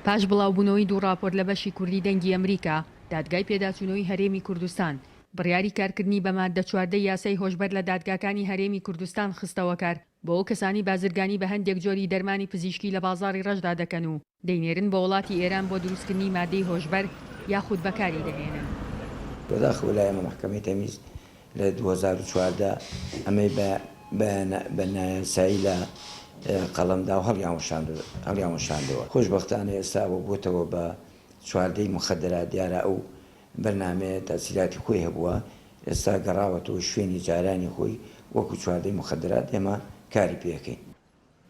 پاش بڵاوبوونەوەی دوو ڕاپۆرت لە بەشی کوردی دەنگی ئەمریکا، دادگای پێداچوونەوەی هەرێمی کوردستان بڕیاری کارکردنی بە ماددە 14 یاسای هۆشبەر لە دادگاکانی هەرێمی کوردستان خستەوە کار بۆ ئەو کەسانی بازرگانی بە هەندێک جۆری دەرمانی پزیشکی لە بازاڕی ڕەشدا دەکەن و دەینێرن بە وڵاتی ئێران بۆ دروستکردنی مادەی هۆشبەر یاخود بەکاری دەهێنن. بەداخەوە لایەمە محکەمەی تەمیز لە 2014 ئەمەی بە نایاسایی لە قەڵەمدا و هەڵیانوەشاندەوە. خۆشبەختانە ئێستا بۆتەوە بە چواردەی مخدرات دیارە ئەو بەرنامەیە تاسیراتی خۆی هەبووە، ئێستا گەڕاوەتەوە شوێنی جارانی خۆی وەکو چواردەی مخدرات ئێمە کاری پێەکەین.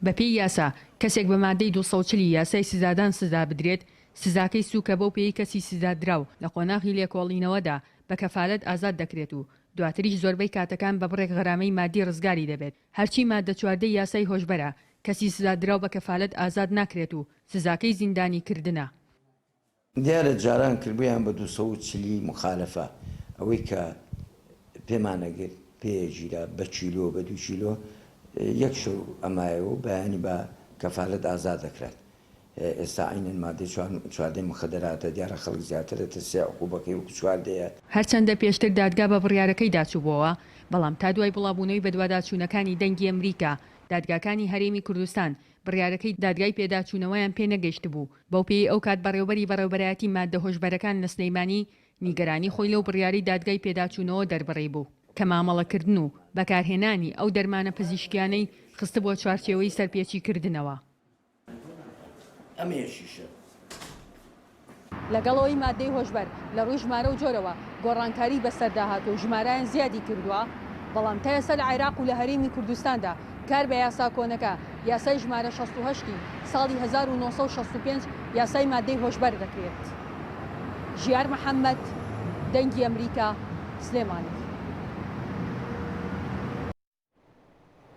بەپێی یاسا کەسێک بە مادەی 240 یاسای سزادان سزا بدرێت، سزاکەی سوکە بەو پێی کەسی سزادراو لە قۆناغی لێکۆڵینەوەدا بە کەفالەت ئازاد دەکرێت و دواتریش زۆربەی کاتەکان بە بڕێک غەرامەی مادی ڕزگاری دەبێت. هەرچی ماددە 14 یاسای هۆشبەرە کەسی سزادراو بە کەفالەت ئازاد ناکرێت و سزاکەی زیندانی کردنە. دیارە جاران کردبیان بە 240 مخالەفە ئەوەی کە پێمانەگرت پێژیرە بە چیلۆ بە 2 چیلۆ یەک شەو ئەمایەوە بەیانی بە کەفالەت ئازاد دەکرێت. ئێستا عینەن مادەی 14 مخدراتە دیارە خەڵک زیاترە تەسیا عقوبەکەی وەکو 14. هەرچەندە پێشتر دادگا بە بڕیارەکەی داچووبەوە، بەڵام تا دوای بڵاوبوونەوەی بە دوواداچوونەکانی دەنگی ئەمریکا، دادگاکانی هەرێمی کوردستان بڕیارەکەی دادگای پێداچوونەوەیان پێ نەگەیشت بوو. بەو پێی ئەو کات بەڕێوەبەری بەڕێوەبەرایەتی ماددە هۆشبەرەکان لە سلەیمانی نیگەرانی خۆی لەو بڕیاری دادگای پێداچوونەوە دەربڕی بوو کە مامەڵەکردن و بەکارهێنانی ئەو دەرمانە پزیشکیانەی خستە بۆ چوارچێوەی سەرپێچیکردنەوە. لەگەڵەوەی مادەی هۆشبەر لە ڕووی ژمارە و جۆرەوە گۆڕانکاری بەسەردا هاتوو و ژمارەیان زیادی کردووە، بەڵام تا ئێستا لە عێراق و لە هەرێمی کوردستاندا کار بە یاسا کۆنەکە یاسای ژمارە 68 ساڵی 1965 یاسای مادەی هۆشبەر دەکرێت. ژیار محەممەد، دەنگی ئەمریکا، سلێمانی.